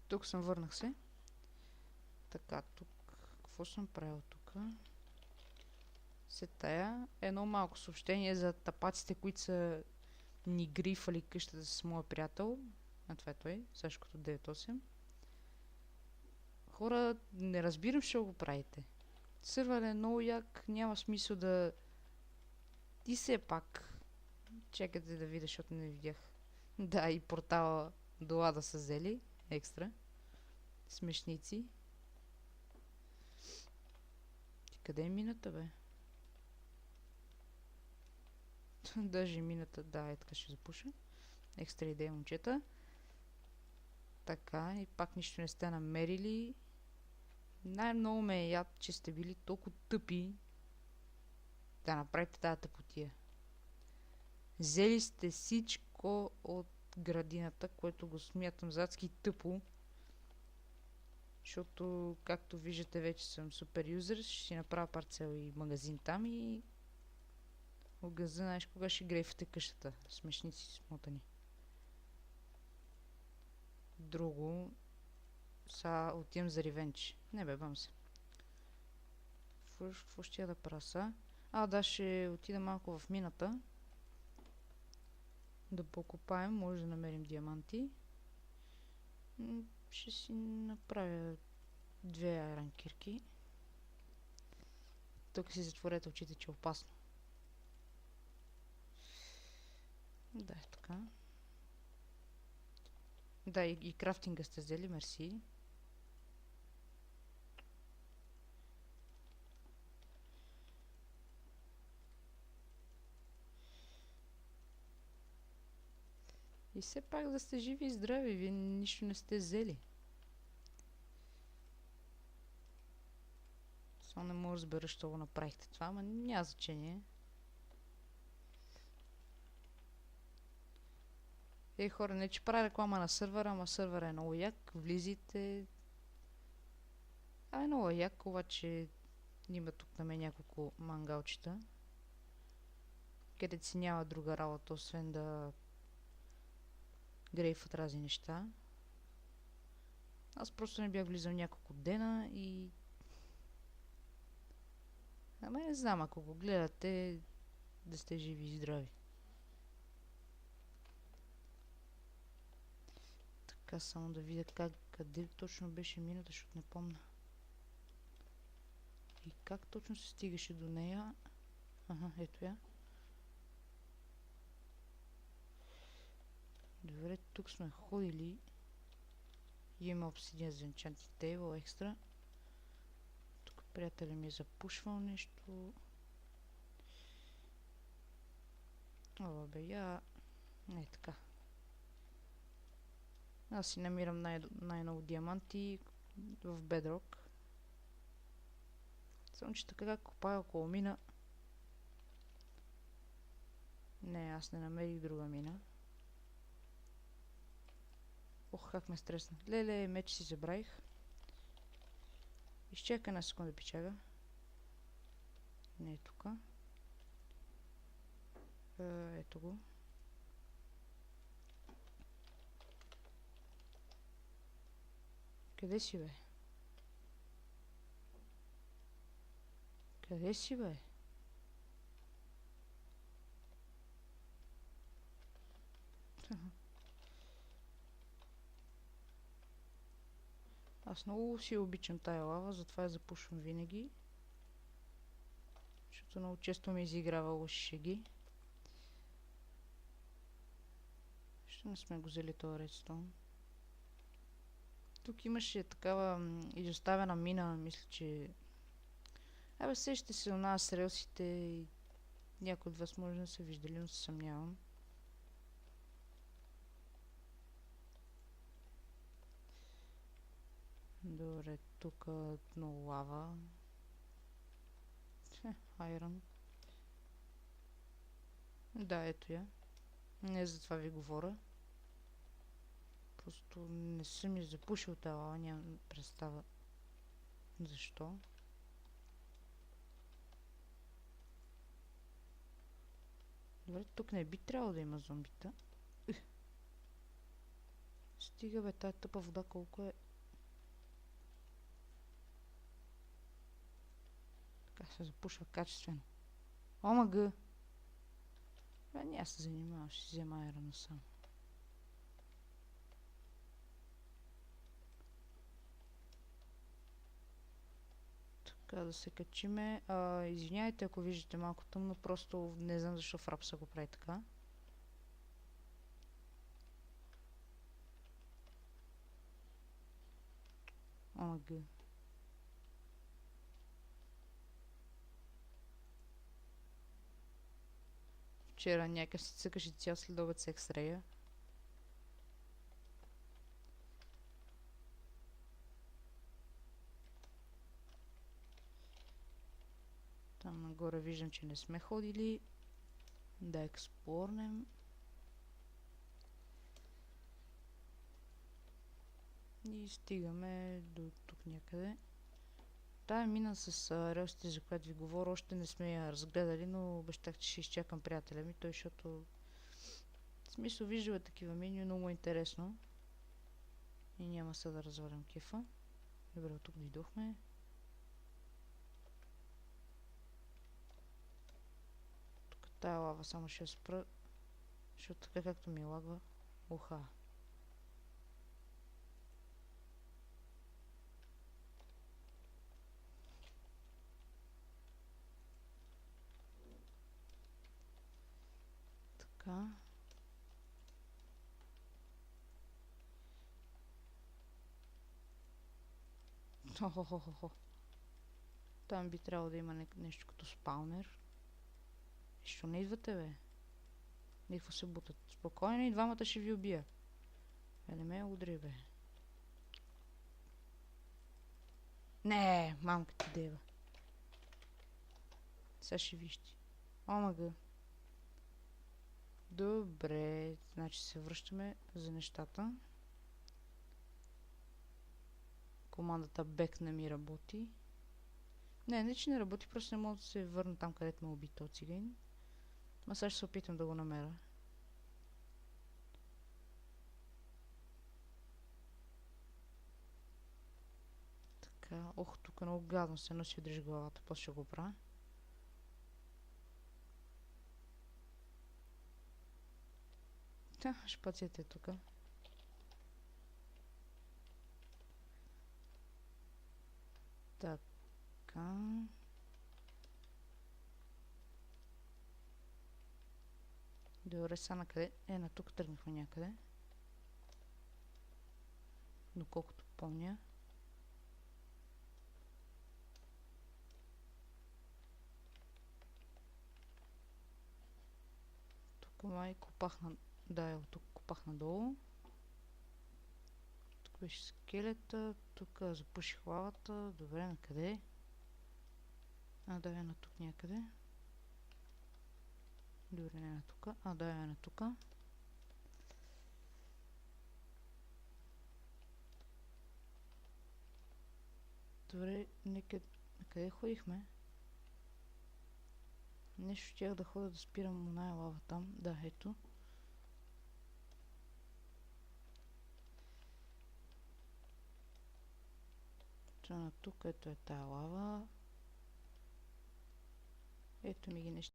Тук съм, върнах се. Така, тук. Какво съм правил тук? Се тая. Едно малко съобщение за тапаците, които са ни грифали къщата с моя приятел. А това е той, Сашкото 98. Хора, не разбирам, що го правите. Сървър е много як, няма смисъл да... И все пак... Чекайте да видя, защото не видях. Да, и портала до Лада са взели. Екстра. Смешници. Къде е мината, бе? Даже мината, да, е така ще запуша. Екстра идея, момчета. Така, и пак нищо не сте намерили. Най-много ме е яд, че сте били толкова тъпи да направите тази тъпотия. Взели сте всичко от градината, което го смятам за адски тъпо. Защото, както виждате, вече съм супер юзер. Ще си направя парцел и магазин там и... Огъза, знаеш кога ще грейфате къщата. Смешници смотани. Друго... Са отивам за ревенч. Не бе, бам се. Какво ще я да правя са? Да, ще отида малко в мината. Да покопаем, може да намерим диаманти. Ще си направя 2 айрон кирки. Тук си затворете очите, че е опасно. Да, е така. Да, и крафтинга сте взели, мерси. И все пак да сте живи и здрави, вие нищо не сте взели. Само не мога да разбера, що го направихте това, ама няма значение. Хора, не че правя реклама на сървъра, ама сървъра е много як, влизайте. Е много як, обаче има тук на мен няколко мангалчета, където си няма друга работа, освен да грейфат разни неща. Аз просто не бях влизал няколко дена и... Ама не знам, ако го гледате, да сте живи и здрави. Така, само да видя къде точно беше мината, защото не помня. И как точно се стигаше до нея? Ето я. Добре, тук сме ходили. Има обсидиан за enchanting table екстра. Тук приятелят ми е запушвал нещо. Бе, не така. Аз си намирам най-много диаманти в Bedrock. Само че така как копая около мина. Не, аз не намерих друга мина. Ох, как ме стресна. Леле, меч си забравих. Изчакай на секунда, пичага. Не е тука. Ето го. Къде си, бе? Къде си, бе? Аз много си обичам тая лава, затова я запушвам винаги. Защото много често ми изиграва лоши шеги. Ще не сме го взели този редстоун. Тук имаше такава изоставена мина, мисля, че... сещате се у нас релсите и някои от вас може да са виждали, но се съмнявам. Добре, тук много лава. Айрон. Да, ето я. Не за това ви говоря. Просто не съм я запушил тази лава, нямам представа защо. Добре, тук не би трябвало да има зомбита. Стига бе, тая тъпа вода колко е... Така се запушва качествено. Омага! Няма се занимавам, ще взема айрона сам. Така да се качиме. Извиняйте, ако виждате малко тъмно, просто не знам защо в рапса го прави така. Омага. Вчера някакъв си цъкаше цял следобед с екстрея. Там нагоре виждам, че не сме ходили. Да експлорнем. И стигаме до тук някъде. Тая мина с релсите, за която ви говоря, още не сме я разгледали, но обещах, че ще изчакам приятеля ми, той, защото в смисъл виждала такива мини, много е интересно. И няма се да развалям кефа. Добре, от тук дойдохме. Тук тая лава само ще спра, защото така както ми лагва. Уха. Така. Хо-хо-хо-хо. Там би трябвало да има нещо като спаунер. Що не идвате, бе? Никво се бутат. Спокойно и двамата ще ви убия. Не ме удри, бе. Не, мамка ти дева. Сега ще вижте. Омага. Добре, значи се връщаме за нещата. Командата Back не ми работи. Не, че не работи, просто не мога да се върна там, където ме уби този циган. Ма сега ще се опитам да го намеря. Така, ох, тук много гадно се носи, дръж главата, после ще го правя. Та, шпацията е тук. Така. Добре, сега накъде? На тук тръгнахме някъде. Доколкото помня. Тук май копах на... Да, тук копах надолу. Тук беше скелета. Тук запуших лавата. Добре, накъде? Да, на тук някъде. Добре, не на тук. Да, на тук. Добре, накъде ходихме? Нещо щях да ходя да спирам оная лава там. Да, ето. На тук, ето е тая лава. Ето ми ги неща.